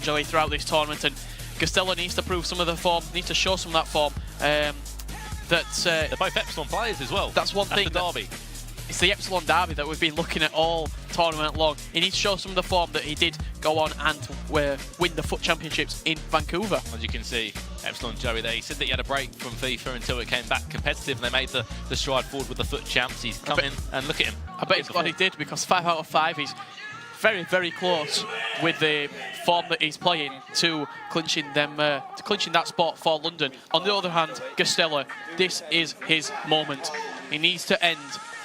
Joey throughout this tournament, and GUASTELLA needs to prove some of the form, needs to show some of that form. They're both Epsilon players as well. That's one thing. The derby. It's the Epsilon derby that we've been looking at all tournament long. He needs to show some of the form that he did go on and win the FUT Championships in Vancouver. As you can see, Epsilon Joey there, he said that he had a break from FIFA until it came back competitive, and they made the stride forward with the FUT Champs. He's come in and look at him. I bet he's glad he did, because 5 out of 5, he's very, very close with the form that he's playing to clinching that spot for London. On the other hand, GUASTELLA, this is his moment. He needs to end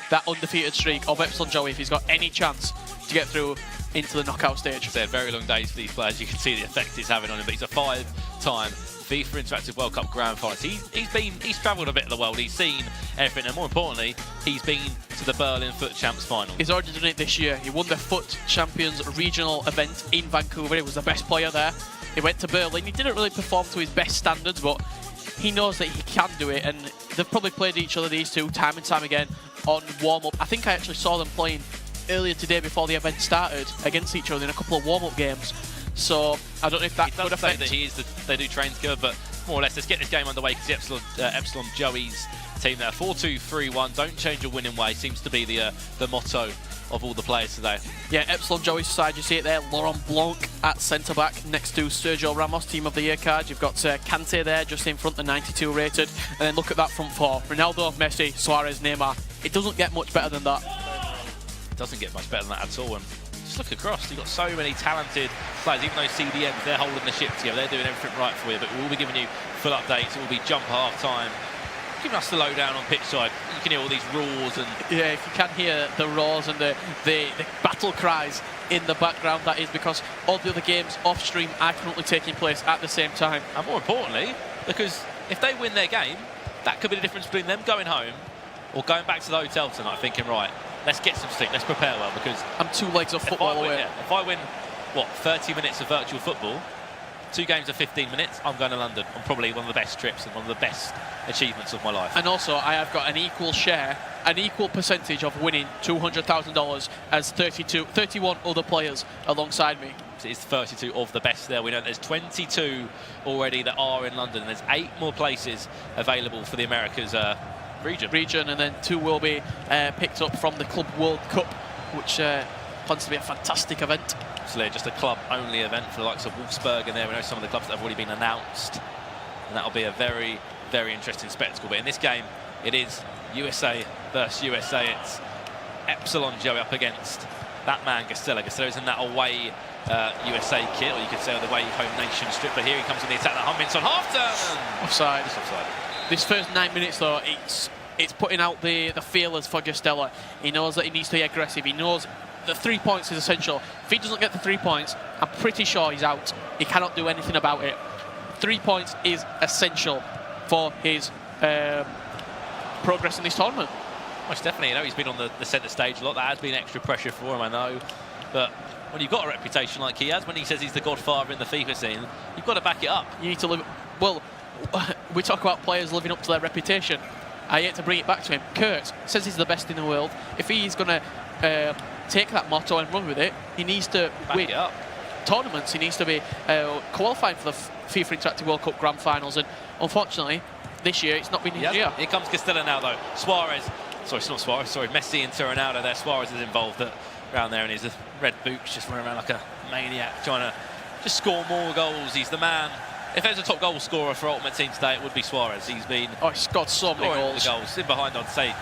that undefeated streak of Epsilon Joey if he's got any chance to get through into the knockout stage. They're very long days for these players. You can see the effect he's having on him, but he's a 5-time FIFA Interactive World Cup Grand Finalist. He's travelled a bit of the world. He's seen everything, and more importantly, he's been to the Berlin FUT Champs final. He's already done it this year. He won the FUT Champions regional event in Vancouver. He was the best player there. He went to Berlin. He didn't really perform to his best standards, but he knows that he can do it, and they've probably played each other, these two, time and time again on warm-up. I think I actually saw them playing earlier today before the event started against each other in a couple of warm-up games. So I don't know if that could affect. That they do train together, but more or less, let's get this game underway, because Epsilon Joey's team there, 4-2-3-1. Don't change your winning way seems to be the motto of all the players today. Yeah, Epsilon Joey's side, you see it there, Laurent Blanc at centre-back next to Sergio Ramos, Team of the Year card. You've got Kante there just in front, the 92 rated. And then look at that front four, Ronaldo, Messi, Suarez, Neymar. It doesn't get much better than that. It doesn't get much better than that at all. And just look across, you've got so many talented players, even those CDMs, they're holding the ship together, they're doing everything right for you. But we'll be giving you full updates, it will be jump half-time, giving us the lowdown on pitch side. You can hear all these roars and... Yeah, if you can hear the roars and the battle cries in the background, that is because all the other games off-stream are currently taking place at the same time. And more importantly, because if they win their game, that could be the difference between them going home or going back to the hotel tonight thinking, right, let's get some sleep, let's prepare well, because... I'm 2 legs of football away. Yeah, if I win, what, 30 minutes of virtual football, 2 games of 15 minutes, I'm going to London on probably one of the best trips and one of the best achievements of my life. And also, I have got an equal share, an equal percentage of winning $200,000 as 31 other players alongside me. It's 32 of the best there. We know there's 22 already that are in London, and there's 8 more places available for the Americas region, and then 2 will be picked up from the Club World Cup, which plans to be a fantastic event. Absolutely, just a club-only event for the likes of Wolfsburg, and there we know some of the clubs that have already been announced, and that'll be a very, very interesting spectacle. But in this game, it is USA versus USA. It's Epsilon Joey up against that man GUASTELLA. GUASTELLA's in that away USA kit, or you could say the away home nation strip. But here he comes in the attack. That Humminson half-turn. Offside. It's offside. This first 9 minutes, though, it's putting out the feelers for GUASTELLA. He knows that he needs to be aggressive. He knows that 3 points is essential. If he doesn't get the 3 points, I'm pretty sure he's out. He cannot do anything about it. 3 points is essential for his progress in this tournament. Most definitely. You know, he's been on the centre stage a lot. That has been extra pressure for him, I know. But when you've got a reputation like he has, when he says he's the godfather in the FIFA scene, you've got to back it up. You need to live... Well, we talk about players living up to their reputation. I hate to bring it back to him. Kurt says he's the best in the world. If he's going to take that motto and run with it, he needs to win tournaments. He needs to be qualifying for the FIFA Interactive World Cup Grand Finals. And unfortunately, this year, it's not been his year. Here comes GUASTELLA now, though. Suarez. Sorry, it's not Suarez. Sorry, Messi into Ronaldo there. Suarez is involved around there, and his red boots just running around like a maniac, trying to just score more goals. He's the man. If there's a top goal scorer for Ultimate Team today, it would be Suarez. He's been... Oh, he's got so many goals. In behind, I'd say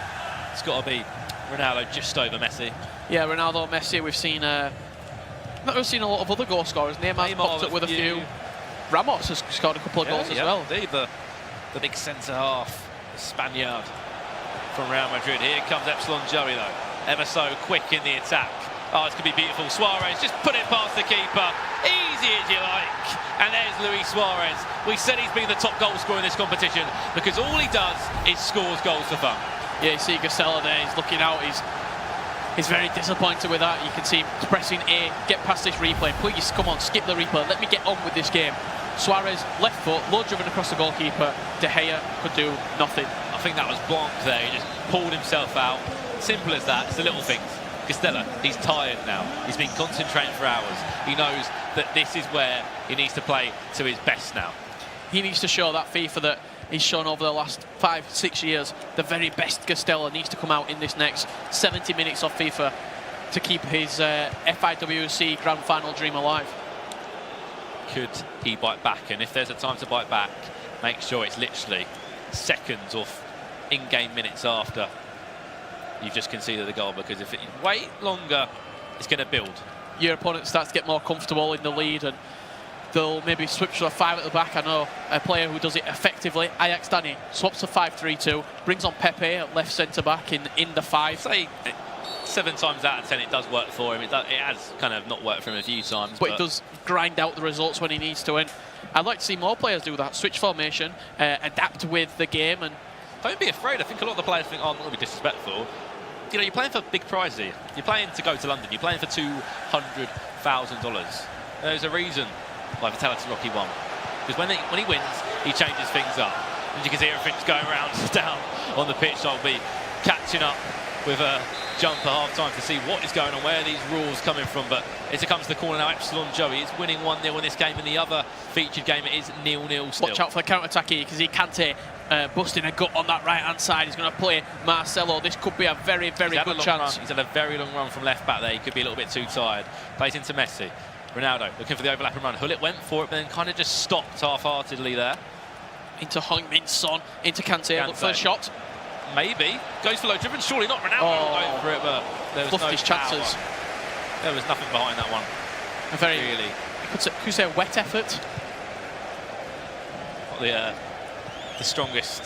it's got to be Ronaldo just over Messi. Yeah, Ronaldo, Messi. We've seen... We've seen a lot of other goal scorers. Neymar popped up with a few. Ramos has scored a couple of goals as well. Indeed, the big centre-half, the Spaniard from Real Madrid. Here comes Epsilon Joey, though. Ever so quick in the attack. Oh, it's going to be beautiful. Suarez just put it past the keeper. Easy as you like. And there's Luis Suarez. We said he's been the top goal scorer in this competition because all he does is scores goals for fun. Yeah, you see GUASTELLA there. He's looking out. He's very disappointed with that. You can see him pressing A. Get past this replay. Please, come on, skip the replay. Let me get on with this game. Suarez, left foot, low driven across the goalkeeper. De Gea could do nothing. I think that was Blanc there. He just pulled himself out. Simple as that. It's the little things. GUASTELLA, he's tired now. He's been concentrating for hours. He knows that this is where he needs to play to his best now. He needs to show that FIFA that he's shown over the last 5-6 years. The very best GUASTELLA needs to come out in this next 70 minutes of FIFA to keep his FIWC Grand Final dream alive. Could he bite back? And if there's a time to bite back, make sure it's literally seconds or in-game minutes after you've just conceded the goal, because if you wait longer, it's going to build. Your opponent starts to get more comfortable in the lead, and they'll maybe switch to a 5 at the back. I know a player who does it effectively, Ajax Danny, swaps to 5-3-2, brings on Pepe at left centre-back in the 5. Say 7 times out of 10 it does work for him. It has kind of not worked for him a few times. But it does grind out the results when he needs to, and I'd like to see more players do that. Switch formation, adapt with the game, and don't be afraid. I think a lot of the players think, oh, I'm not going to be disrespectful. You know, you're playing for big prizes here. You're playing to go to London. You're playing for $200,000. There's a reason why Vitality Rocky won. Because when he wins, he changes things up. And you can see everything's going around down on the pitch. I'll be catching up with a jump at half-time to see what is going on, where are these rules coming from. But as it comes to the corner now, Epsilon Joey is winning 1-0 in this game. In the other featured game, it is 0-0 still. Watch out for the counter-attack here, because he Kante busting a gut on that right-hand side. He's going to play Marcelo. This could be a very, very good chance. He's had a very long run from left back there. He could be a little bit too tired. Plays into Messi. Ronaldo looking for the overlapping run. Hullet went for it, but then kind of just stopped half-heartedly there. Into Heung-min Son, into Kante. Look for a shot. Maybe. Goes for low driven. Surely not Ronaldo going for it, but there was no his chances. There was nothing behind that one. A very, really. Could say a wet effort. Not the strongest.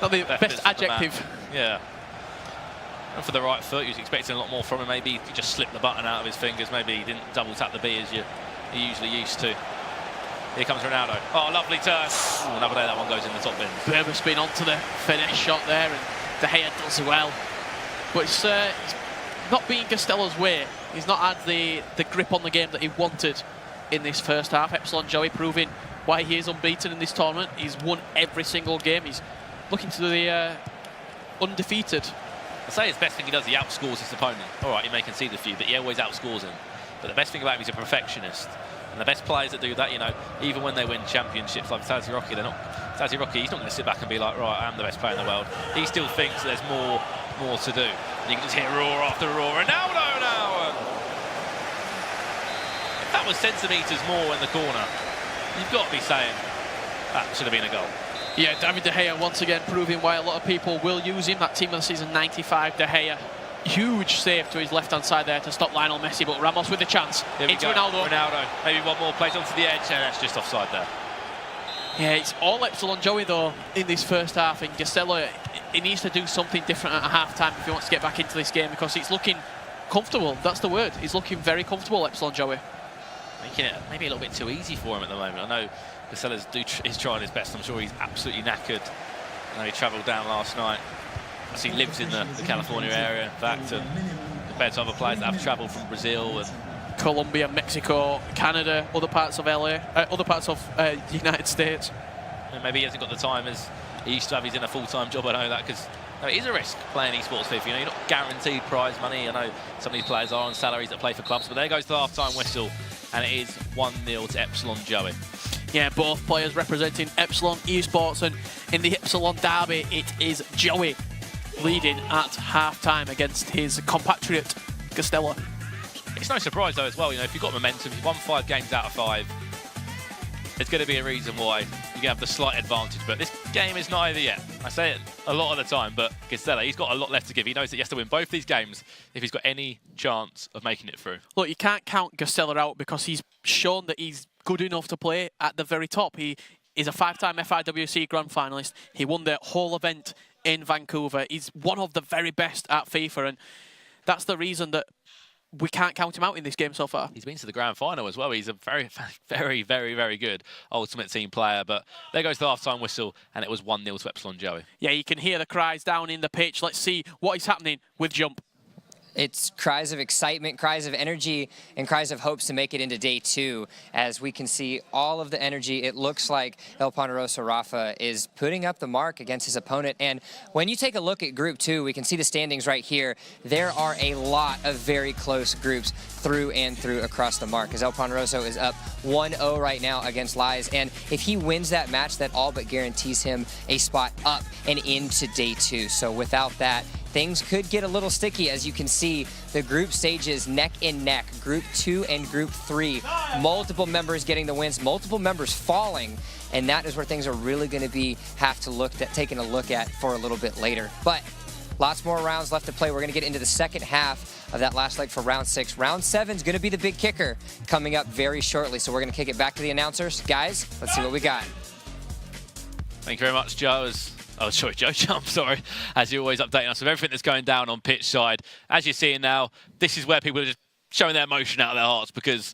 Not the best adjective. Yeah. And for the right foot, he was expecting a lot more from him. Maybe he just slipped the button out of his fingers. Maybe he didn't double tap the B as you're usually used to. Here comes Ronaldo. Oh, lovely turn. Ooh, another day that one goes in the top bin. Berber's been onto the finesse shot there, and De Gea does well. But it's not being GUASTELLA's way. He's not had the grip on the game that he wanted in this first half. Epsilon Joey proving why he is unbeaten in this tournament. He's won every single game. He's looking to the undefeated. I say his best thing he does, he outscores his opponent. All right, he may concede a few, but he always outscores him. But the best thing about him, he's a perfectionist. And the best players that do that, you know, even when they win championships like Vitality Rocky, they're not. Vitality Rocky, he's not going to sit back and be like, right, I am the best player in the world. He still thinks there's more to do. And you can just hear roar after roar. Ronaldo now! If that was centimetres more in the corner, you've got to be saying that should have been a goal. Yeah, David De Gea once again proving why a lot of people will use him. That team of the season 95, De Gea. Huge save to his left-hand side there to stop Lionel Messi, but Ramos with the chance. Into Ronaldo. Ronaldo, maybe one more, plays onto the edge, and that's just offside there. Yeah, it's all Epsilon Joey though in this first half, and GUASTELLA, he needs to do something different at half-time if he wants to get back into this game, because it's looking comfortable. That's the word. He's looking very comfortable, Epsilon Joey. Making it maybe a little bit too easy for him at the moment. I know GUASTELLA is trying his best. I'm sure he's absolutely knackered. I know he travelled down last night. He lives in the California area, in fact, and compared to other players that have travelled from Brazil and Colombia, Mexico, Canada, other parts of LA, other parts of the United States. And maybe he hasn't got the time as he used to have. He's in a full-time job, I know that, because it is a risk playing esports FIFA. You know, you're not guaranteed prize money. I know some of these players are on salaries that play for clubs, but there goes the half-time whistle, and it is 1-0 to Epsilon Joey. Yeah, both players representing Epsilon esports, and in the Epsilon derby, it is Joey leading at half-time against his compatriot GUASTELLA. It's no surprise though as well, you know, if you've got momentum, you've won 5 games out of 5, there's going to be a reason why you have the slight advantage, but this game is not over yet. I say it a lot of the time, but GUASTELLA, he's got a lot left to give. He knows that he has to win both these games if he's got any chance of making it through. Look, you can't count GUASTELLA out because he's shown that he's good enough to play at the very top. He is a 5-time FIWC Grand Finalist. He won the whole event in Vancouver. He's one of the very best at FIFA, and that's the reason that we can't count him out in this game so far. He's been to the Grand Final as well. He's a very, very, very, very good Ultimate Team player. But there goes the half-time whistle, and it was 1-0 to Epsilon Joey. Yeah, you can hear the cries down in the pitch. Let's see what is happening with Jump. It's cries of excitement, cries of energy, and cries of hopes to make it into day 2. As we can see all of the energy, it looks like El Ponderoso Rafa is putting up the mark against his opponent. And when you take a look at Group 2, we can see the standings right here. There are a lot of very close groups through and through across the mark, as El Ponderoso is up 1-0 right now against Lies. And if he wins that match, that all but guarantees him a spot up and into day 2. So without that, things could get a little sticky. As you can see, the group stages neck and neck, Group 2 and Group 3. Multiple members getting the wins, multiple members falling, and that is where things are really going to be taking a look at for a little bit later. But lots more rounds left to play. We're going to get into the second half of that last leg for round 6. Round 7 is going to be the big kicker coming up very shortly. So we're going to kick it back to the announcers. Guys, let's see what we got. Thank you very much, Joe. Joe Jump, sorry, as you're always updating us with everything that's going down on pitch side. As you're seeing now, this is where people are just showing their emotion out of their hearts, because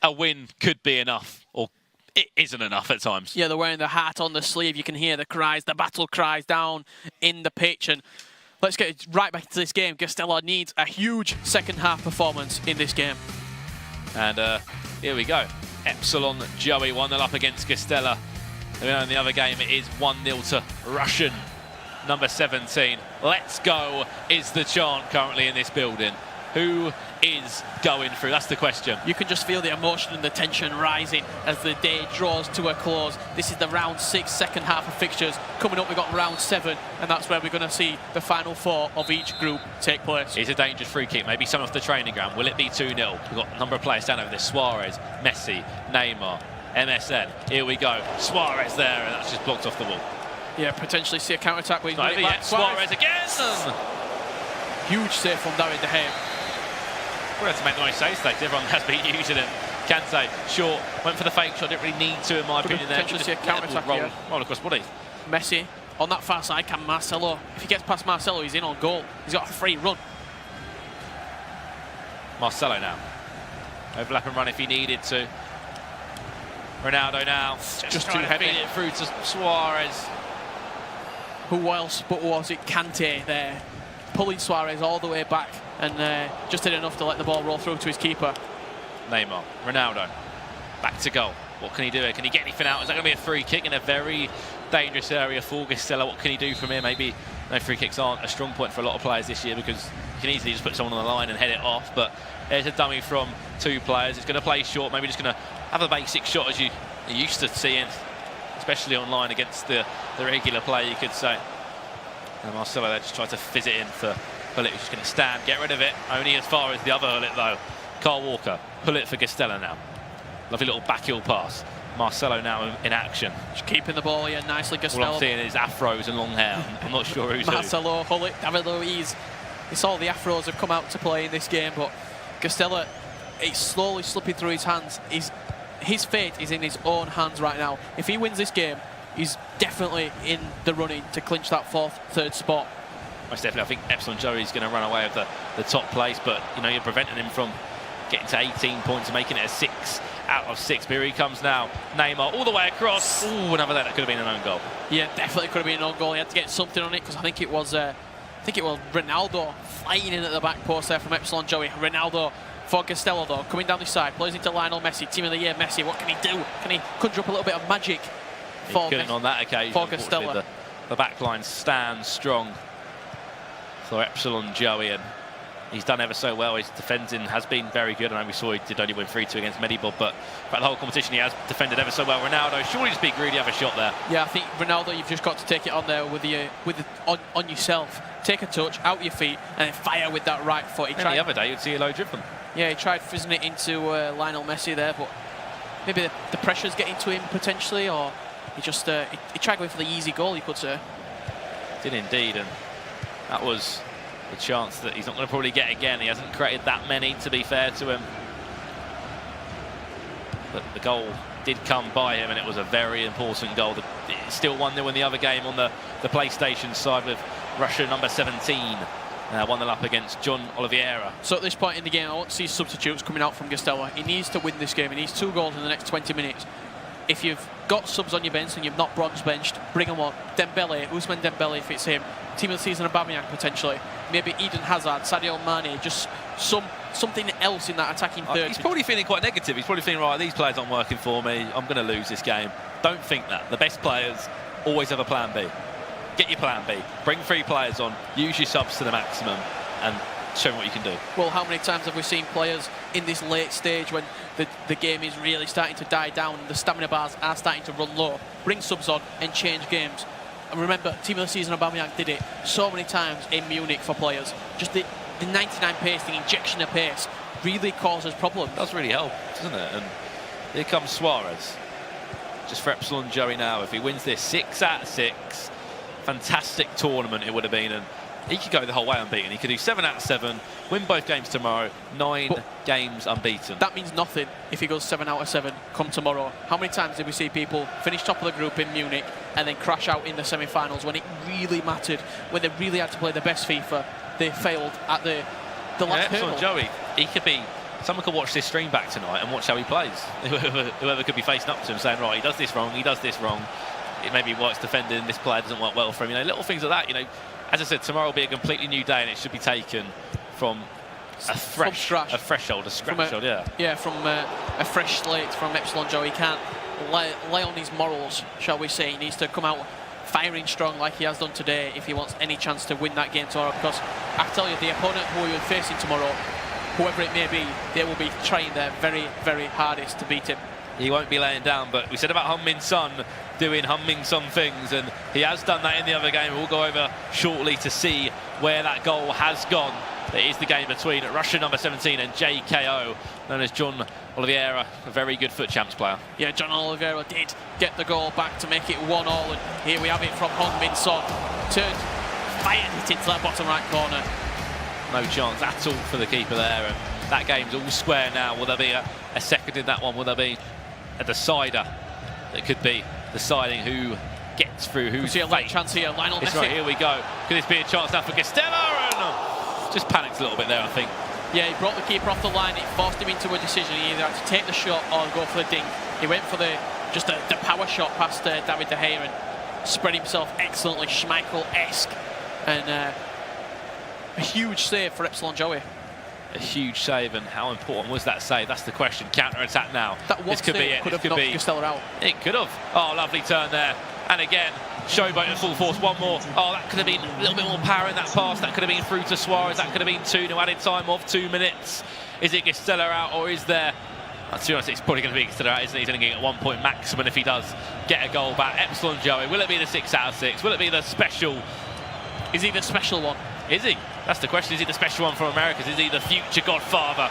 a win could be enough, or it isn't enough at times. Yeah, they're wearing the heart on the sleeve. You can hear the cries, the battle cries down in the pitch. And let's get right back to this game. GUASTELLA needs a huge second half performance in this game. And here we go. Epsilon Joey 1-0 up against GUASTELLA. In the other game, it is 1-0 to Russian number 17. Let's go is the chant currently in this building. Who is going through? That's the question. You can just feel the emotion and the tension rising as the day draws to a close. This is the round 6 second half of fixtures. Coming up, we've got round 7, and that's where we're going to see the final 4 of each group take place. It's a dangerous free kick, maybe some off the training ground. Will it be 2-0? We've got a number of players down over there. Suarez, Messi, Neymar, MSN. Here we go. Suarez there, and that's just blocked off the wall. Yeah, potentially see a counter-attack. Suarez again! Huge save from David De Gea. We're going to make the most saves today, because everyone has been using it. Kante, short, went for the fake shot, didn't really need to in my opinion there. Potentially see a counter-attack roll across body. Messi on that far side, can Marcelo. If he gets past Marcelo, he's in on goal. He's got a free run. Marcelo now. Overlap and run if he needed to. Ronaldo now, just trying to feed it through to Suarez. Who else but was it Kante there, pulling Suarez all the way back, and just did enough to let the ball roll through to his keeper. Neymar, Ronaldo, back to goal. What can he do here? Can he get anything out? Is that going to be a free kick in a very dangerous area for GUASTELLA? What can he do from here? Maybe no, free kicks aren't a strong point for a lot of players this year, because you can easily just put someone on the line and head it off. But there's a dummy from 2 players. It's going to play short, maybe just going to have a basic shot as you are used to seeing, especially online against the regular play, you could say. And Marcelo there just tried to fizz it in for Hullet, who's just going to stand, get rid of it, only as far as the other Hullet though. Carl Walker, Hullet for GUASTELLA now. Lovely little backheel pass. Marcelo now in action. Just keeping the ball here nicely, GUASTELLA. All I'm seeing is afros and long hair. I'm not sure who's Marcelo, Hullet, David Luiz. It's all the afros have come out to play in this game, but GUASTELLA, it's slowly slipping through his hands. His fate is in his own hands right now. If he wins this game, he's definitely in the running to clinch that 3rd spot. Most definitely. I think Epsilon Joey's going to run away with the top place, but you're preventing him from getting to 18 points and making it a 6 out of 6. But here he comes now. Neymar all the way across. Ooh, another that could have been an own goal. Yeah, definitely could have been an own goal. He had to get something on it, because I think it was Ronaldo flying in at the back post there from Epsilon Joey. Ronaldo for GUASTELLA though, coming down this side, plays into Lionel Messi, Team of the Year Messi. What can he do? Can he conjure up a little bit of magic for couldn't on that occasion. For GUASTELLA. The back line stands strong for Epsilon Joey, and he's done ever so well. His defending has been very good. I know we saw he did only win 3-2 against Medibob, but throughout the whole competition he has defended ever so well. Ronaldo, surely just be greedy, have a shot there. Yeah, I think Ronaldo, you've just got to take it on there on yourself. Take a touch, out your feet, and then fire with that right foot. The other day you'd see a low driven. Yeah, he tried fizzing it into Lionel Messi there, but maybe the pressure's getting to him potentially, or he just he tried going for the easy goal, you could say. Did indeed, and that was the chance that he's not going to probably get again. He hasn't created that many, to be fair to him. But the goal did come by him, and it was a very important goal. It's still 1-0 in the other game on the PlayStation side, with Russia number 17. 1-0 up against John Oliveira. So at this point in the game, I want to see substitutes coming out from GUASTELLA. He needs to win this game. He needs 2 goals in the next 20 minutes. if you've got subs on your bench and you've not bronze benched, bring them on. Dembele, Ousmane Dembele if it's him. Team of the season Aubameyang potentially. Maybe Eden Hazard, Sadio Mane, just something else in that attacking third. He's probably feeling quite negative. He's probably feeling, right, these players aren't working for me. I'm going to lose this game. Don't think that. The best players always have a plan B. Get your plan B. Bring 3 players on. Use your subs to the maximum and show them what you can do. Well, how many times have we seen players in this late stage when the game is really starting to die down and the stamina bars are starting to run low? Bring subs on and change games. And remember, Team of the Season Aubameyang did it so many times in Munich for players. Just the 99 pace, the injection of pace, really causes problems. It does really help, doesn't it? And here comes Suarez. Just for Epsilon Joey now. If he wins this 6 out of 6, fantastic tournament it would have been. And he could go the whole way unbeaten. He could do 7 out of 7, win both games tomorrow, 9 games unbeaten. That means nothing if he goes 7 out of 7 come tomorrow. How many times did we see people finish top of the group in Munich and then crash out in the semi-finals when it really mattered, when they really had to play the best FIFA? They failed at the last hurdle. Joey, he could be... Someone could watch this stream back tonight and watch how he plays. Whoever could be facing up to him saying, right, he does this wrong, he does this wrong. It maybe works defending, this player doesn't work well for him. You know, little things like that, you know. As I said, tomorrow will be a completely new day and it should be taken from a threshold, yeah. Yeah, from a fresh slate from Epsilon Joe. He can't lay on his morals, shall we say. He needs to come out firing strong like he has done today if he wants any chance to win that game tomorrow. Because I tell you, the opponent who you're facing tomorrow, whoever it may be, they will be trying their very, very hardest to beat him. He won't be laying down, but we said about Heung-min Son doing Heung-min Son things, and he has done that in the other game. We'll go over shortly to see where that goal has gone. It is the game between Russian number 17 and JKO, known as John Oliveira, a very good foot champs player. Yeah, John Oliveira did get the goal back to make it 1-1, and here we have it from Heung-min Son. Turned, fired it into that bottom right corner. No chance at all for the keeper there, and that game's all square now. Will there be a second in that one? Will there be a decider that could be deciding who gets through, who's a late chance here, Lionel Messi. It's right, here we go. Could this be a chance now for GUASTELLA? And just panicked a little bit there, I think. Yeah, he brought the keeper off the line. It forced him into a decision. He either had to take the shot or go for the dink. He went for the power shot past David De Gea and spread himself excellently, Schmeichel-esque. And a huge save for Epsilon Joey. A huge save, and how important was that save? That's the question. Counter-attack now. That one could be it. Could have knocked GUASTELLA out. It could have. Oh, lovely turn there. And again, Showboat at full force. One more. Oh, that could have been a little bit more power in that pass. That could have been through to Suarez. That could have been 2-0 added time of 2 minutes. Is it GUASTELLA out, or is there... To be honest, it's probably going to be GUASTELLA out, isn't he? He's only getting 1 point maximum if he does get a goal back. Epsilon Joey, will it be the 6 out of 6? Will it be the special? Is he the special one? Is he? That's the question. Is he the special one from Americas? Is he the future godfather?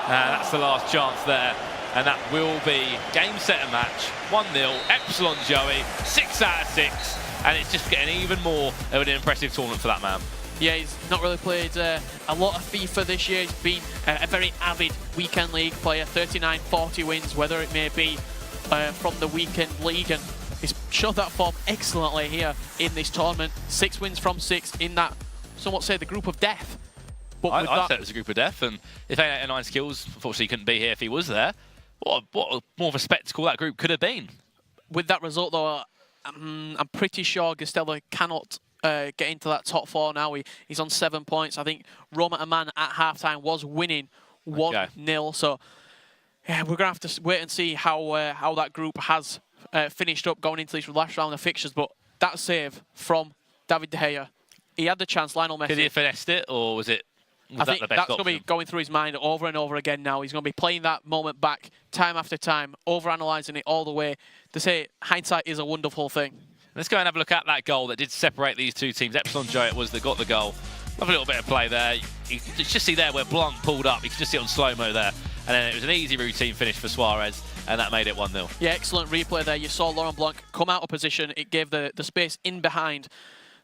That's the last chance there. And that will be game, set and match. 1-0, Epsilon Joey, 6 out of 6. And it's just getting even more of an impressive tournament for that man. Yeah, he's not really played a lot of FIFA this year. He's been a very avid weekend league player, 39, 40 wins, whether it may be from the weekend league. And he's showed that form excellently here in this tournament. 6 wins from 6 in that, somewhat say, the group of death. But I'd say it was a group of death, and if 8 out of 9 skills, unfortunately he couldn't be here if he was there. What more of a spectacle that group could have been. With that result, though, I'm pretty sure GUASTELLA cannot get into that top 4 now. He's on 7 points. I think Roma Amman at halftime was winning 1-0. So yeah, we're gonna have to wait and see how that group has finished up going into this last round of fixtures. But that save from David De Gea, he had the chance. Lionel Messi. Could he have finessed it, or was it? I think that's going to be going through his mind over and over again now. He's going to be playing that moment back time after time, over-analysing it all the way. To say hindsight is a wonderful thing. Let's go and have a look at that goal that did separate these two teams. Epsilon Joey was that got the goal. Love a little bit of play there. You can just see there where Blanc pulled up. You can just see it on slow-mo there. And then it was an easy routine finish for Suarez, and that made it 1-0. Yeah, excellent replay there. You saw Laurent Blanc come out of position. It gave the space in behind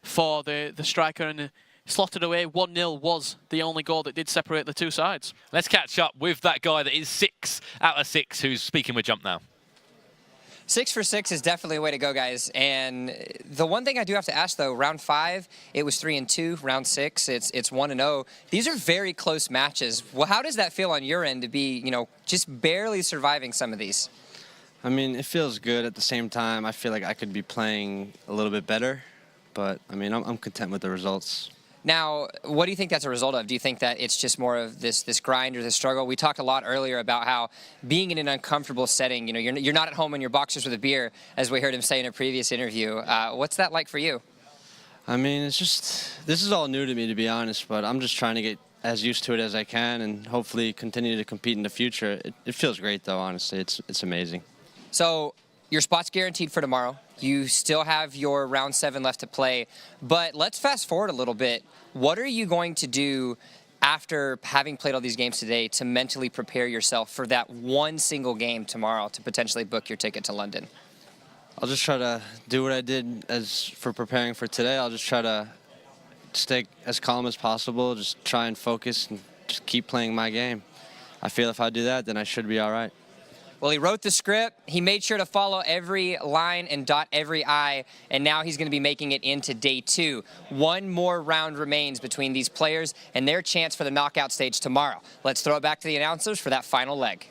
for the striker, and slotted away. 1-0 was the only goal that did separate the two sides. Let's catch up with that guy that is 6 out of 6 who's speaking with Jump now. 6 for 6 is definitely a way to go, guys. And the one thing I do have to ask, though, round 5, it was 3-2. Round 6, it's 1-0. These are very close matches. Well, how does that feel on your end to be, just barely surviving some of these? I mean, it feels good. At the same time, I feel like I could be playing a little bit better, but I mean, I'm content with the results. Now, what do you think that's a result of? Do you think that it's just more of this grind or this struggle? We talked a lot earlier about how being in an uncomfortable setting, you know, you're not at home in your boxers with a beer, as we heard him say in a previous interview. What's that like for you? I mean, it's just, this is all new to me, to be honest, but I'm just trying to get as used to it as I can and hopefully continue to compete in the future. It feels great, though, honestly. It's amazing. So your spot's guaranteed for tomorrow. You still have your round 7 left to play, but let's fast forward a little bit. What are you going to do after having played all these games today to mentally prepare yourself for that one single game tomorrow to potentially book your ticket to London? I'll just try to do what I did as for preparing for today. I'll just try to stay as calm as possible, just try and focus and just keep playing my game. I feel if I do that, then I should be all right. Well, he wrote the script, he made sure to follow every line and dot every I, and now he's going to be making it into day 2. One more round remains between these players and their chance for the knockout stage tomorrow. Let's throw it back to the announcers for that final leg.